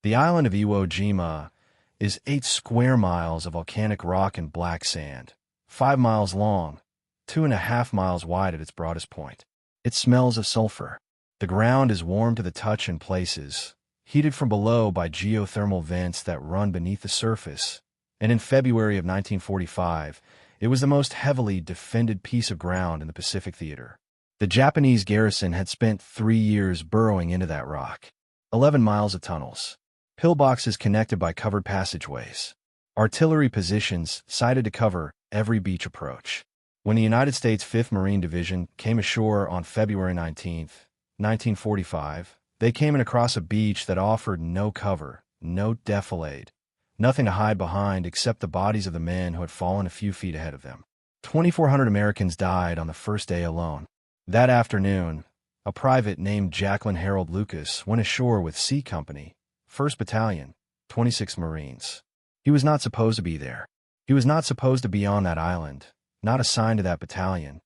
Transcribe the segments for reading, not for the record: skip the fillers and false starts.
The island of Iwo Jima is 8 square miles of volcanic rock and black sand, 5 miles long, 2.5 miles wide at its broadest point. It smells of sulfur. The ground is warm to the touch in places, heated from below by geothermal vents that run beneath the surface, and in February of 1945, it was the most heavily defended piece of ground in the Pacific Theater. The Japanese garrison had spent 3 years burrowing into that rock. 11 miles of tunnels. Pillboxes connected by covered passageways. Artillery positions sited to cover every beach approach. When the United States 5th Marine Division came ashore on February 19, 1945, they came in across a beach that offered no cover, no defilade, nothing to hide behind except the bodies of the men who had fallen a few feet ahead of them. 2,400 Americans died on the first day alone. That afternoon, a private named Jacqueline Harold Lucas went ashore with C Company, 1st Battalion, 26 Marines. He was not supposed to be there. He was not supposed to be on that island, not assigned to that battalion,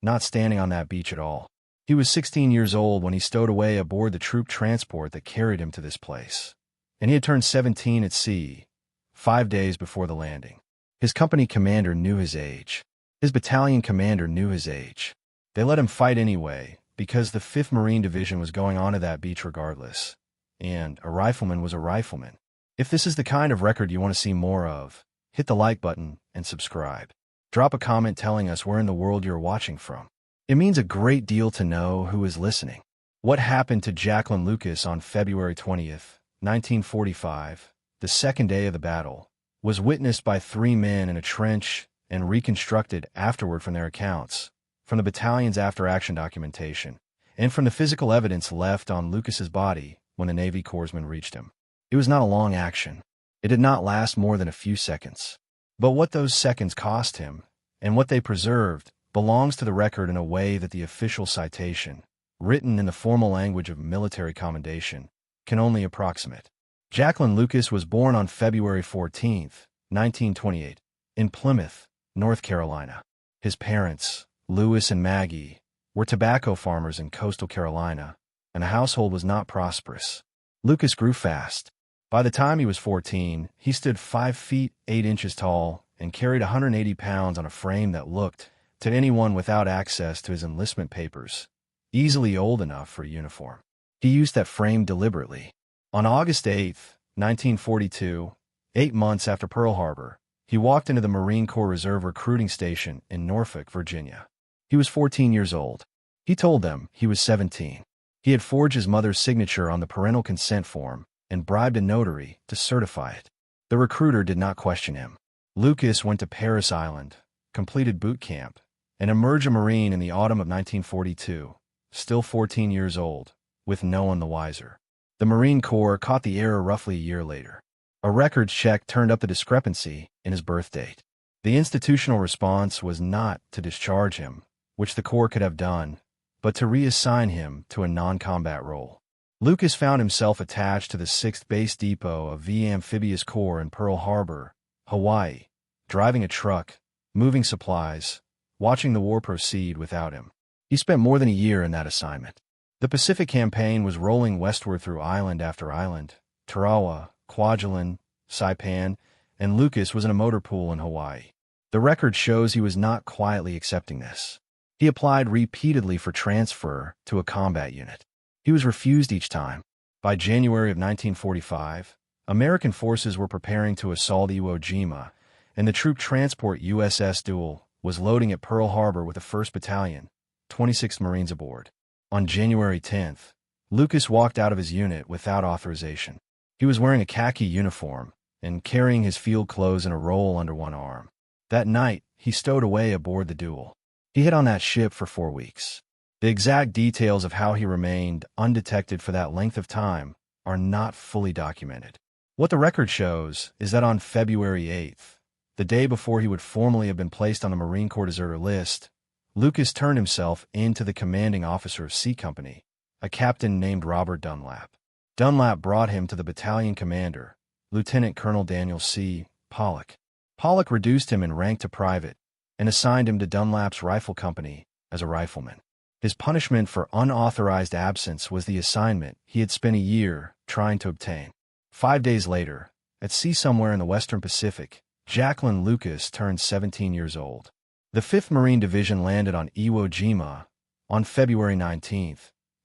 not standing on that beach at all. He was 16 years old when he stowed away aboard the troop transport that carried him to this place, and he had turned 17 at sea, 5 days before the landing. His company commander knew his age. His battalion commander knew his age. They let him fight anyway, because the 5th Marine Division was going onto that beach regardless, and a rifleman was a rifleman. If this is the kind of record you want to see more of, hit the like button and subscribe. Drop a comment telling us where in the world you're watching from. It means a great deal to know who is listening. What happened to Jacqueline Lucas on February 20th, 1945, the second day of the battle, was witnessed by 3 men in a trench and reconstructed afterward from their accounts, from the battalion's after-action documentation, and from the physical evidence left on Lucas's body when the Navy corpsman reached him. It was not a long action. It did not last more than a few seconds. But what those seconds cost him, and what they preserved, belongs to the record in a way that the official citation, written in the formal language of military commendation, can only approximate. Jacqueline Lucas was born on February 14, 1928, in Plymouth, North Carolina. His parents, Lewis and Maggie, were tobacco farmers in coastal Carolina, and the household was not prosperous. Lucas grew fast. By the time he was 14, he stood 5 feet 8 inches tall and carried 180 pounds on a frame that looked, to anyone without access to his enlistment papers, easily old enough for a uniform. He used that frame deliberately. On August 8, 1942, 8 months after Pearl Harbor, he walked into the Marine Corps Reserve recruiting station in Norfolk, Virginia. He was 14 years old. He told them he was 17. He had forged his mother's signature on the parental consent form and bribed a notary to certify it. The recruiter did not question him. Lucas went to Parris Island, completed boot camp, and emerged a Marine in the autumn of 1942, still 14 years old, with no one the wiser. The Marine Corps caught the error roughly a year later. A records check turned up the discrepancy in his birth date. The institutional response was not to discharge him, which the Corps could have done, but to reassign him to a non-combat role. Lucas found himself attached to the 6th Base Depot of V Amphibious Corps in Pearl Harbor, Hawaii, driving a truck, moving supplies, watching the war proceed without him. He spent more than a year in that assignment. The Pacific Campaign was rolling westward through island after island, Tarawa, Kwajalein, Saipan, and Lucas was in a motor pool in Hawaii. The record shows he was not quietly accepting this. He applied repeatedly for transfer to a combat unit. He was refused each time. By January of 1945, American forces were preparing to assault Iwo Jima, and the troop transport USS Duel was loading at Pearl Harbor with the 1st Battalion, 26 Marines aboard. On January 10th, Lucas walked out of his unit without authorization. He was wearing a khaki uniform and carrying his field clothes in a roll under one arm. That night, he stowed away aboard the Duel. He hid on that ship for 4 weeks. The exact details of how he remained undetected for that length of time are not fully documented. What the record shows is that on February 8th, the day before he would formally have been placed on the Marine Corps deserter list, Lucas turned himself in to the commanding officer of C Company, a captain named Robert Dunlap. Dunlap brought him to the battalion commander, Lieutenant Colonel Daniel C. Pollock. Pollock reduced him in rank to private and assigned him to Dunlap's rifle company as a rifleman. His punishment for unauthorized absence was the assignment he had spent a year trying to obtain. 5 days later, at sea somewhere in the Western Pacific, Jacqueline Lucas turned 17 years old. The 5th Marine Division landed on Iwo Jima on February 19,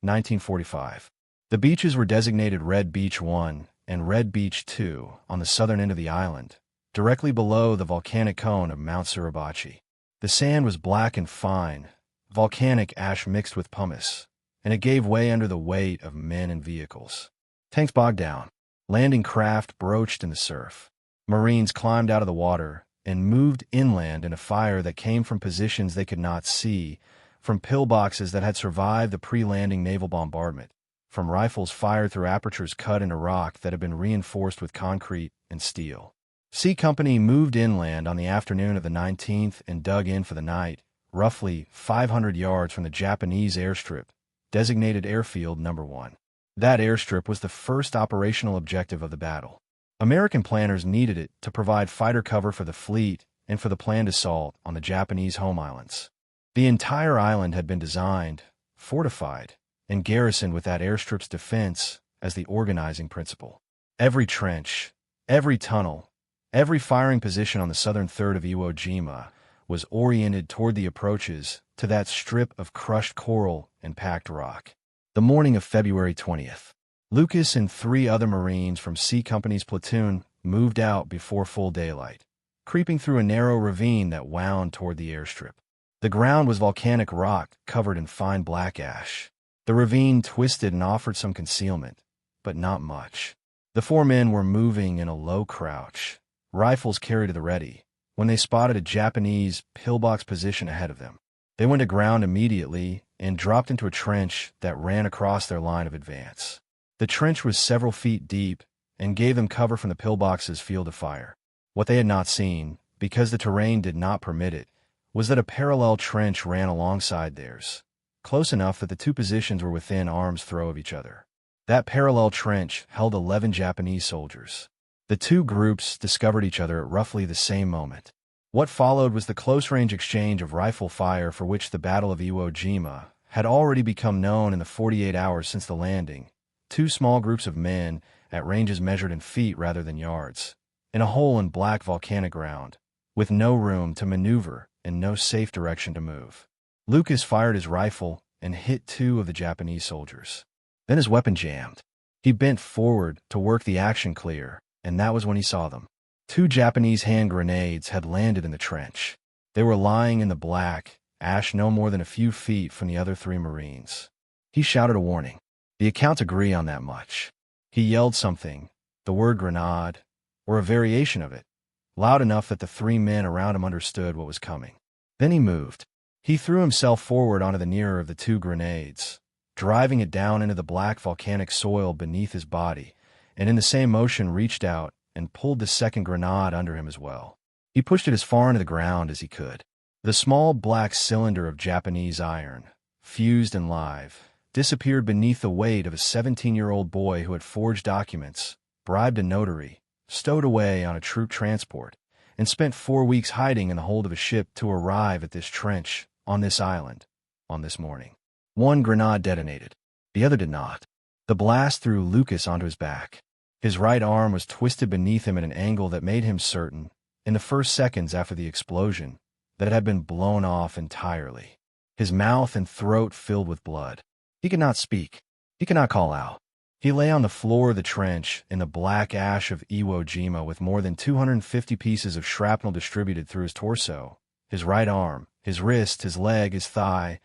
1945. The beaches were designated Red Beach 1 and Red Beach 2 on the southern end of the island, directly below the volcanic cone of Mount Suribachi. The sand was black and fine, volcanic ash mixed with pumice, and it gave way under the weight of men and vehicles. Tanks bogged down. Landing craft broached in the surf. Marines climbed out of the water and moved inland in a fire that came from positions they could not see, from pillboxes that had survived the pre-landing naval bombardment, from rifles fired through apertures cut into rock that had been reinforced with concrete and steel. C Company moved inland on the afternoon of the 19th and dug in for the night, roughly 500 yards from the Japanese airstrip, designated Airfield No. 1. That airstrip was the first operational objective of the battle. American planners needed it to provide fighter cover for the fleet and for the planned assault on the Japanese home islands. The entire island had been designed, fortified, and garrisoned with that airstrip's defense as the organizing principle. Every trench, every tunnel, every firing position on the southern third of Iwo Jima was oriented toward the approaches to that strip of crushed coral and packed rock. The morning of February 20th, Lucas and 3 other Marines from C Company's platoon moved out before full daylight, creeping through a narrow ravine that wound toward the airstrip. The ground was volcanic rock covered in fine black ash. The ravine twisted and offered some concealment, but not much. The 4 men were moving in a low crouch, rifles carried to the ready, when they spotted a Japanese pillbox position ahead of them. They went aground immediately and dropped into a trench that ran across their line of advance. The trench was several feet deep and gave them cover from the pillbox's field of fire. What they had not seen, because the terrain did not permit it, was that a parallel trench ran alongside theirs, close enough that the 2 positions were within arm's throw of each other. That parallel trench held 11 Japanese soldiers. The 2 groups discovered each other at roughly the same moment. What followed was the close-range exchange of rifle fire for which the Battle of Iwo Jima had already become known in the 48 hours since the landing. 2 small groups of men, at ranges measured in feet rather than yards, in a hole in black volcanic ground, with no room to maneuver and no safe direction to move. Lucas fired his rifle and hit 2 of the Japanese soldiers. Then his weapon jammed. He bent forward to work the action clear, and that was when he saw them. 2 Japanese hand grenades had landed in the trench. They were lying in the black ash no more than a few feet from the other 3 Marines. He shouted a warning. The accounts agree on that much. He yelled something, the word grenade, or a variation of it, loud enough that the 3 men around him understood what was coming. Then he moved. He threw himself forward onto the nearer of the 2 grenades, driving it down into the black volcanic soil beneath his body, and in the same motion reached out and pulled the second grenade under him as well. He pushed it as far into the ground as he could. The small black cylinder of Japanese iron, fused and live, disappeared beneath the weight of a 17-year-old boy who had forged documents, bribed a notary, stowed away on a troop transport, and spent 4 weeks hiding in the hold of a ship to arrive at this trench, on this island, on this morning. 1 grenade detonated. The other did not. The blast threw Lucas onto his back. His right arm was twisted beneath him at an angle that made him certain, in the first seconds after the explosion, that it had been blown off entirely. His mouth and throat filled with blood. He could not speak. He could not call out. He lay on the floor of the trench in the black ash of Iwo Jima with more than 250 pieces of shrapnel distributed through his torso, his right arm, his wrist, his leg, his thigh,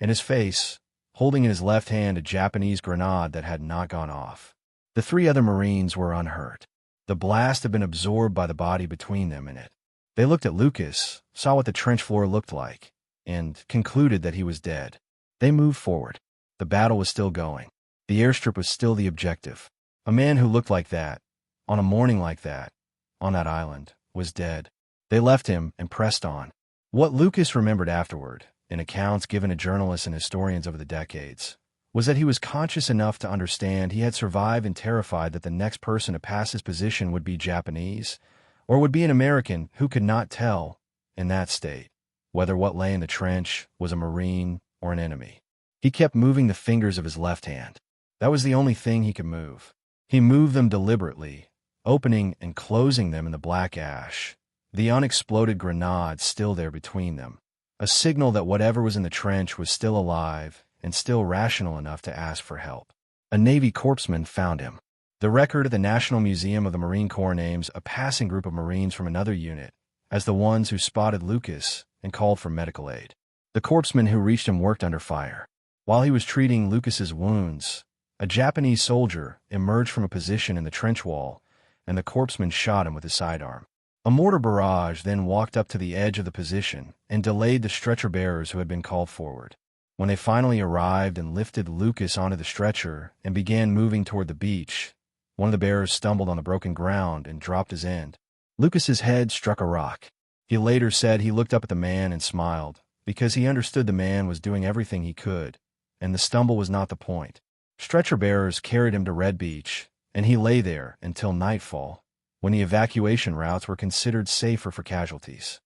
and his face, holding in his left hand a Japanese grenade that had not gone off. The 3 other Marines were unhurt. The blast had been absorbed by the body between them and it. They looked at Lucas, saw what the trench floor looked like, and concluded that he was dead. They moved forward. The battle was still going. The airstrip was still the objective. A man who looked like that, on a morning like that, on that island, was dead. They left him and pressed on. What Lucas remembered afterward, in accounts given to journalists and historians over the decades, was that he was conscious enough to understand he had survived and terrified that the next person to pass his position would be Japanese, or would be an American who could not tell, in that state, whether what lay in the trench was a Marine or an enemy. He kept moving the fingers of his left hand. That was the only thing he could move. He moved them deliberately, opening and closing them in the black ash, the unexploded grenade still there between them, a signal that whatever was in the trench was still alive and still rational enough to ask for help. A Navy corpsman found him. The record at the National Museum of the Marine Corps names a passing group of Marines from another unit as the ones who spotted Lucas and called for medical aid. The corpsman who reached him worked under fire. While he was treating Lucas's wounds, a Japanese soldier emerged from a position in the trench wall, and the corpsman shot him with his sidearm. A mortar barrage then walked up to the edge of the position and delayed the stretcher bearers who had been called forward. When they finally arrived and lifted Lucas onto the stretcher and began moving toward the beach, one of the bearers stumbled on the broken ground and dropped his end. Lucas's head struck a rock. He later said he looked up at the man and smiled, because he understood the man was doing everything he could, and the stumble was not the point. Stretcher bearers carried him to Red Beach, and he lay there until nightfall, when the evacuation routes were considered safer for casualties.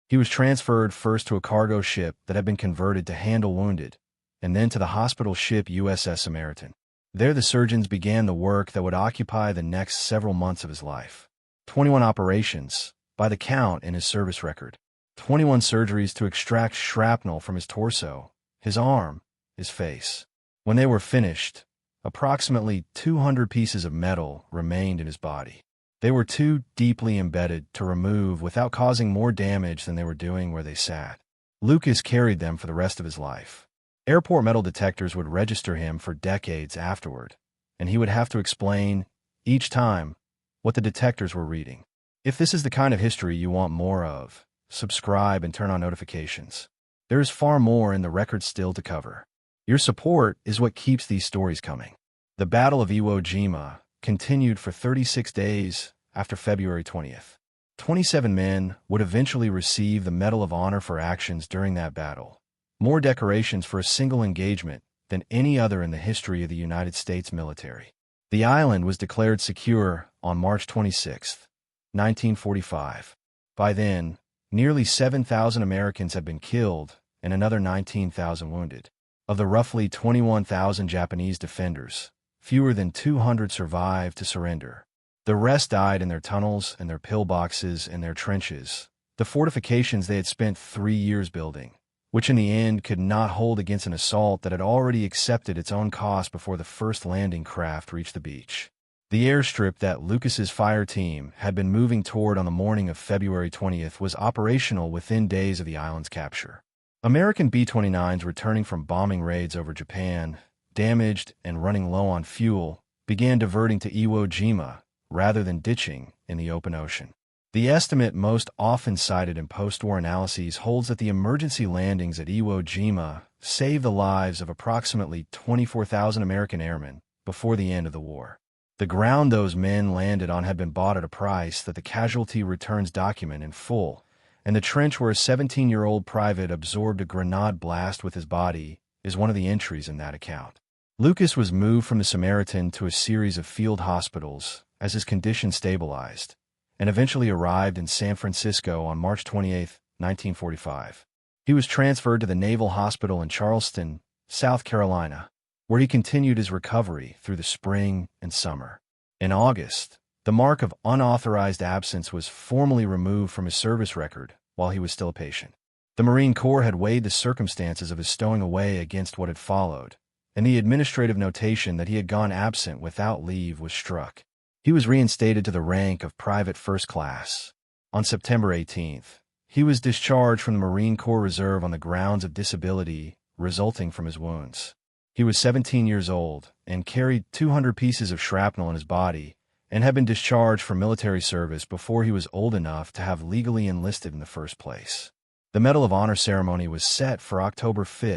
He was transferred first to a cargo ship that had been converted to handle wounded, and then to the hospital ship USS Samaritan. There the surgeons began the work that would occupy the next several months of his life. 21 operations, by the count in his service record. 21 surgeries to extract shrapnel from his torso, his arm, his face. When they were finished, approximately 200 pieces of metal remained in his body. They were too deeply embedded to remove without causing more damage than they were doing where they sat. Lucas carried them for the rest of his life. Airport metal detectors would register him for decades afterward, and he would have to explain, each time, what the detectors were reading. If this is the kind of history you want more of, subscribe and turn on notifications. There is far more in the record still to cover. Your support is what keeps these stories coming. The Battle of Iwo Jima continued for 36 days after February 20th. 27 men would eventually receive the Medal of Honor for actions during that battle, more decorations for a single engagement than any other in the history of the United States military. The island was declared secure on March 26, 1945. By then, nearly 7,000 Americans had been killed and another 19,000 wounded. Of the roughly 21,000 Japanese defenders, fewer than 200 survived to surrender. The rest died in their tunnels and their pillboxes and their trenches, the fortifications they had spent 3 years building, which in the end could not hold against an assault that had already accepted its own cost before the first landing craft reached the beach. The airstrip that Lucas's fire team had been moving toward on the morning of February 20th was operational within days of the island's capture. American B-29s returning from bombing raids over Japan, damaged and running low on fuel, began diverting to Iwo Jima rather than ditching in the open ocean. The estimate most often cited in post-war analyses holds that the emergency landings at Iwo Jima saved the lives of approximately 24,000 American airmen before the end of the war. The ground those men landed on had been bought at a price that the casualty returns document in full, and the trench where a 17-year-old private absorbed a grenade blast with his body is one of the entries in that account. Lucas was moved from the Samaritan to a series of field hospitals as his condition stabilized, and eventually arrived in San Francisco on March 28, 1945. He was transferred to the Naval Hospital in Charleston, South Carolina, where he continued his recovery through the spring and summer. In August, the mark of unauthorized absence was formally removed from his service record while he was still a patient. The Marine Corps had weighed the circumstances of his stowing away against what had followed, and the administrative notation that he had gone absent without leave was struck. He was reinstated to the rank of Private First Class. On September 18th, he was discharged from the Marine Corps Reserve on the grounds of disability resulting from his wounds. He was 17 years old and carried 200 pieces of shrapnel in his body and had been discharged from military service before he was old enough to have legally enlisted in the first place. The Medal of Honor ceremony was set for October 5,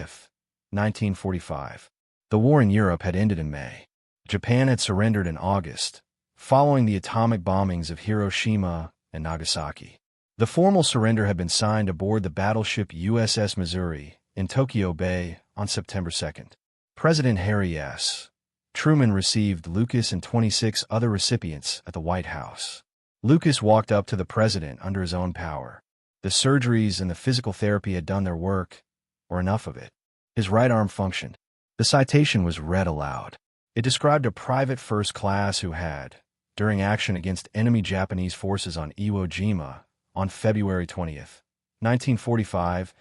1945. The war in Europe had ended in May. Japan had surrendered in August, following the atomic bombings of Hiroshima and Nagasaki. The formal surrender had been signed aboard the battleship USS Missouri in Tokyo Bay on September 2nd. President Harry S. Truman received Lucas and 26 other recipients at the White House. Lucas walked up to the president under his own power. The surgeries and the physical therapy had done their work, or enough of it. His right arm functioned. The citation was read aloud. It described a private first class who had, during action against enemy Japanese forces on Iwo Jima on February 20th, 1945,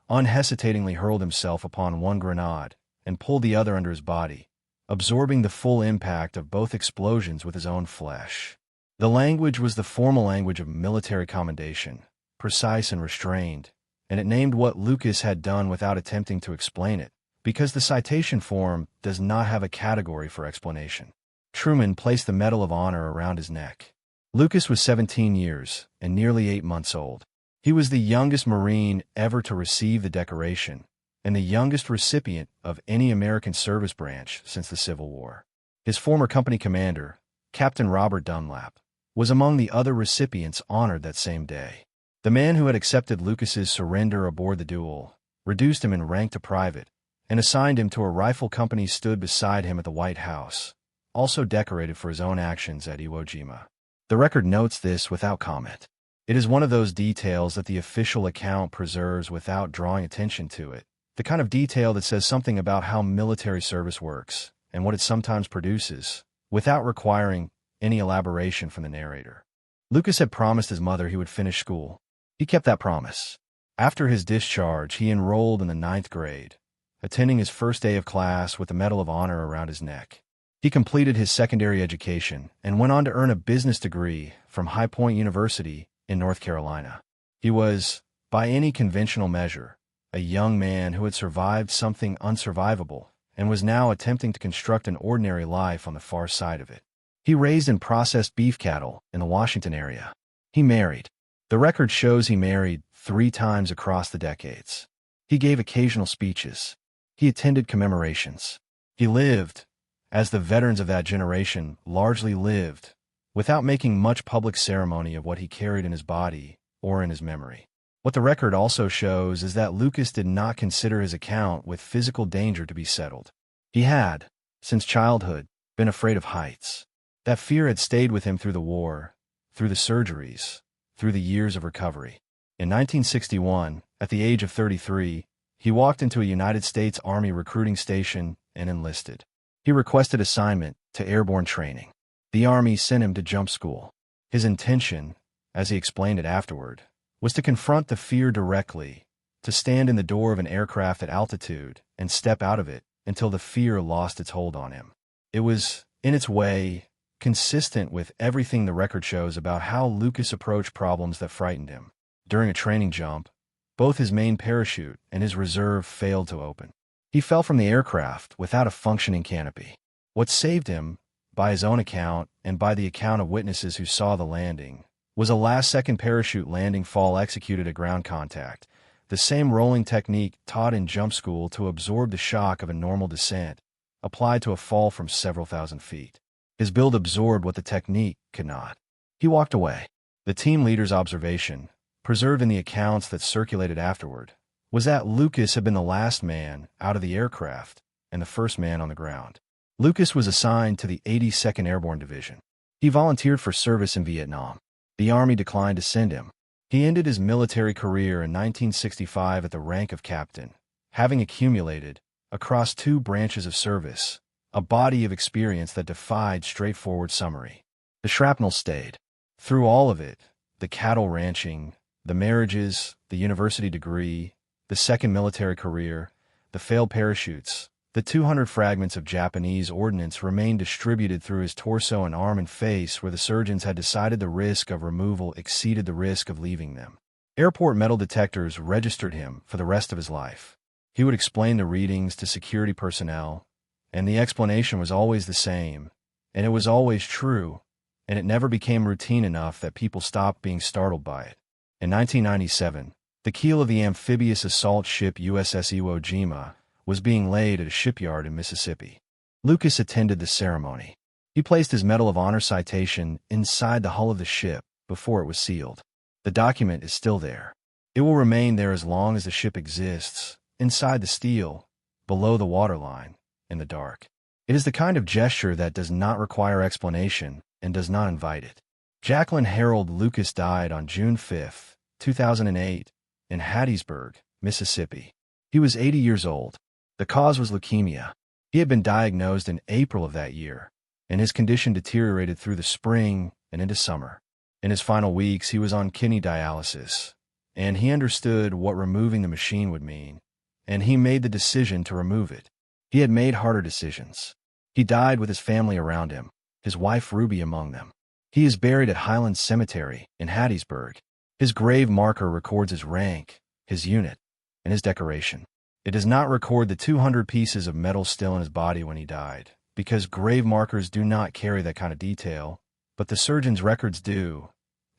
unhesitatingly hurled himself upon one grenade and pulled the other under his body, absorbing the full impact of both explosions with his own flesh. The language was the formal language of military commendation, precise and restrained, and it named what Lucas had done without attempting to explain it, because the citation form does not have a category for explanation. Truman placed the Medal of Honor around his neck. Lucas was 17 years and nearly 8 months old. He was the youngest Marine ever to receive the decoration and the youngest recipient of any American service branch since the Civil War. His former company commander, Captain Robert Dunlap, was among the other recipients honored that same day. The man who had accepted Lucas's surrender aboard the Duel reduced him in rank to private and assigned him to a rifle company stood beside him at the White House, also decorated for his own actions at Iwo Jima. The record notes this without comment. It is one of those details that the official account preserves without drawing attention to it, the kind of detail that says something about how military service works and what it sometimes produces, without requiring any elaboration from the narrator. Lucas had promised his mother he would finish school. He kept that promise. After his discharge, he enrolled in the 9th grade, attending his first day of class with the Medal of Honor around his neck. He completed his secondary education and went on to earn a business degree from High Point University in North Carolina. He was, by any conventional measure, a young man who had survived something unsurvivable and was now attempting to construct an ordinary life on the far side of it. He raised and processed beef cattle in the Washington area. He married. The record shows he married 3 times across the decades. He gave occasional speeches. He attended commemorations. He lived, as the veterans of that generation largely lived, without making much public ceremony of what he carried in his body or in his memory. What the record also shows is that Lucas did not consider his account with physical danger to be settled. He had, since childhood, been afraid of heights. That fear had stayed with him through the war, through the surgeries, through the years of recovery. In 1961, at the age of 33, he walked into a United States Army recruiting station and enlisted. He requested assignment to airborne training. The Army sent him to jump school. His intention, as he explained it afterward, was to confront the fear directly, to stand in the door of an aircraft at altitude and step out of it until the fear lost its hold on him. It was, in its way, consistent with everything the record shows about how Lucas approached problems that frightened him. During a training jump, both his main parachute and his reserve failed to open. He fell from the aircraft without a functioning canopy. What saved him, by his own account and by the account of witnesses who saw the landing, was a last-second parachute landing fall executed at ground contact, the same rolling technique taught in jump school to absorb the shock of a normal descent, applied to a fall from several thousand feet. His build absorbed what the technique could not. He walked away. The team leader's observation, preserved in the accounts that circulated afterward, was that Lucas had been the last man out of the aircraft and the first man on the ground. Lucas was assigned to the 82nd Airborne Division. He volunteered for service in Vietnam. The Army declined to send him. He ended his military career in 1965 at the rank of captain, having accumulated, across 2 branches of service, a body of experience that defied straightforward summary. The shrapnel stayed. Through all of it, the cattle ranching, the marriages, the university degree, the second military career, the failed parachutes, the 200 fragments of Japanese ordnance remained distributed through his torso and arm and face where the surgeons had decided the risk of removal exceeded the risk of leaving them. Airport metal detectors registered him for the rest of his life. He would explain the readings to security personnel, and the explanation was always the same, and it was always true, and it never became routine enough that people stopped being startled by it. In 1997, the keel of the amphibious assault ship USS Iwo Jima was being laid at a shipyard in Mississippi. Lucas attended the ceremony. He placed his Medal of Honor citation inside the hull of the ship before it was sealed. The document is still there. It will remain there as long as the ship exists, inside the steel, below the waterline, in the dark. It is the kind of gesture that does not require explanation and does not invite it. Jacqueline Harold Lucas died on June 5, 2008, in Hattiesburg, Mississippi. He was 80 years old. The cause was leukemia. He had been diagnosed in April of that year, and his condition deteriorated through the spring and into summer. In his final weeks, he was on kidney dialysis, and he understood what removing the machine would mean, and he made the decision to remove it. He had made harder decisions. He died with his family around him, his wife Ruby among them. He is buried at Highland Cemetery in Hattiesburg. His grave marker records his rank, his unit, and his decoration. It does not record the 200 pieces of metal still in his body when he died, because grave markers do not carry that kind of detail, but the surgeon's records do,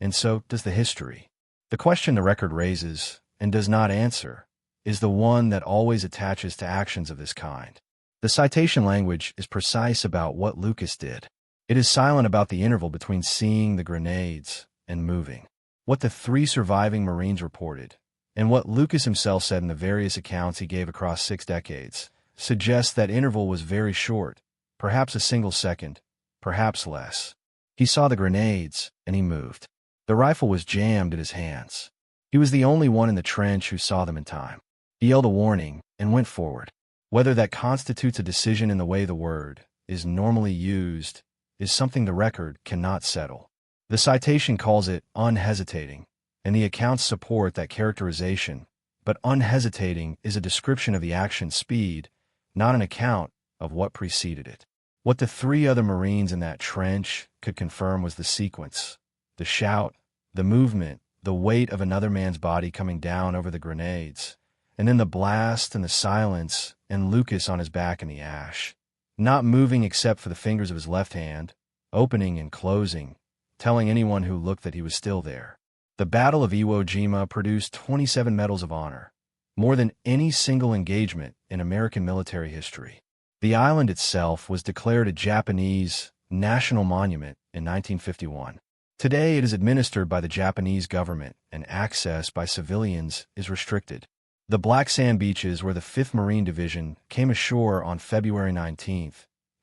and so does the history. The question the record raises, and does not answer, is the one that always attaches to actions of this kind. The citation language is precise about what Lucas did. It is silent about the interval between seeing the grenades and moving. What the 3 surviving Marines reported, and what Lucas himself said in the various accounts he gave across 6 decades, suggests that interval was very short, perhaps a single second, perhaps less. He saw the grenades, and he moved. The rifle was jammed in his hands. He was the only one in the trench who saw them in time. He yelled a warning and went forward. Whether that constitutes a decision in the way the word is normally used is something the record cannot settle. The citation calls it unhesitating, and the accounts support that characterization, but unhesitating is a description of the action's speed, not an account of what preceded it. What the 3 other Marines in that trench could confirm was the sequence, the shout, the movement, the weight of another man's body coming down over the grenades, and then the blast and the silence and Lucas on his back in the ash, not moving except for the fingers of his left hand, opening and closing, telling anyone who looked that he was still there. The Battle of Iwo Jima produced 27 medals of honor, more than any single engagement in American military history. The island itself was declared a Japanese national monument in 1951. Today it is administered by the Japanese government, and access by civilians is restricted. The black sand beaches where the 5th Marine Division came ashore on February 19,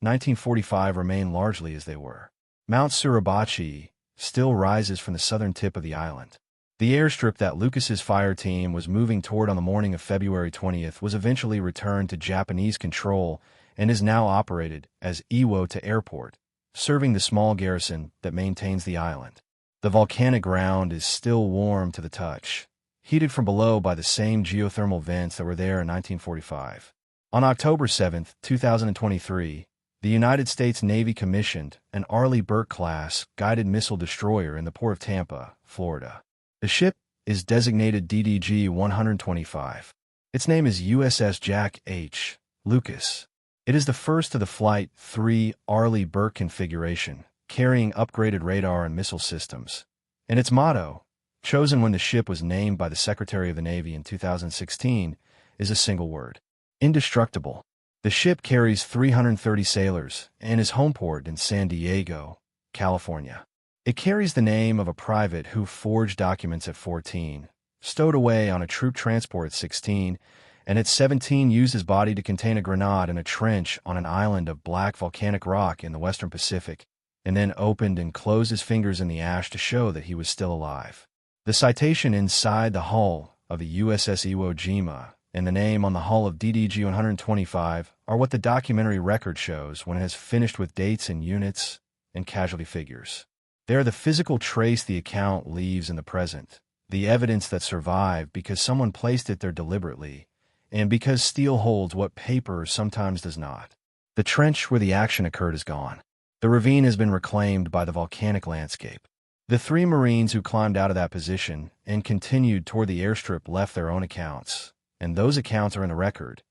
1945 remain largely as they were. Mount Suribachi still rises from the southern tip of the island. The airstrip that Lucas's fire team was moving toward on the morning of February 20th was eventually returned to Japanese control and is now operated as Iwo to Airport, serving the small garrison that maintains the island. The volcanic ground is still warm to the touch, heated from below by the same geothermal vents that were there in 1945. On October 7, 2023, the United States Navy commissioned an Arleigh Burke-class guided missile destroyer in the port of Tampa, Florida. The ship is designated DDG-125. Its name is USS Jack H. Lucas. It is the first of the Flight 3 Arleigh Burke configuration, carrying upgraded radar and missile systems. And its motto, chosen when the ship was named by the Secretary of the Navy in 2016, is a single word: indestructible. The ship carries 330 sailors and is homeport in San Diego, California. It carries the name of a private who forged documents at 14, stowed away on a troop transport at 16, and at 17 used his body to contain a grenade in a trench on an island of black volcanic rock in the western Pacific, and then opened and closed his fingers in the ash to show that he was still alive. The citation inside the hull of the USS Iwo Jima and the name on the hull of DDG-125 are what the documentary record shows when it has finished with dates and units and casualty figures. They are the physical trace the account leaves in the present, the evidence that survived because someone placed it there deliberately, and because steel holds what paper sometimes does not. The trench where the action occurred is gone. The ravine has been reclaimed by the volcanic landscape. The 3 Marines who climbed out of that position and continued toward the airstrip left their own accounts, and those accounts are in the record,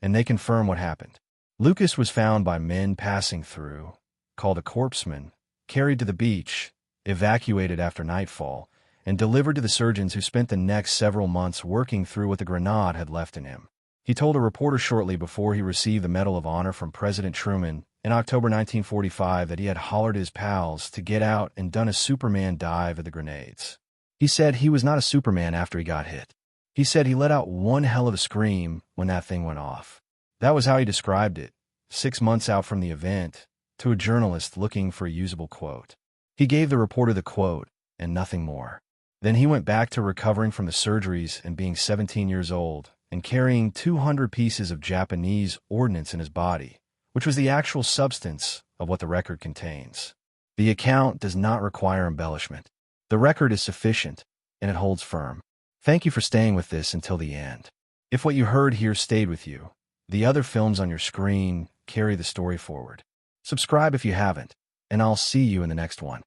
and they confirm what happened. Lucas was found by men passing through, called a corpsman, carried to the beach, evacuated after nightfall, and delivered to the surgeons who spent the next several months working through what the grenade had left in him. He told a reporter shortly before he received the Medal of Honor from President Truman in October 1945 that he had hollered his pals to get out and done a Superman dive at the grenades. He said he was not a Superman after he got hit. He said he let out one hell of a scream when that thing went off. That was how he described it, 6 months out from the event, to a journalist looking for a usable quote. He gave the reporter the quote, and nothing more. Then he went back to recovering from the surgeries and being 17 years old and carrying 200 pieces of Japanese ordnance in his body, which was the actual substance of what the record contains. The account does not require embellishment. The record is sufficient, and it holds firm. Thank you for staying with this until the end. If what you heard here stayed with you, the other films on your screen carry the story forward. Subscribe if you haven't, and I'll see you in the next one.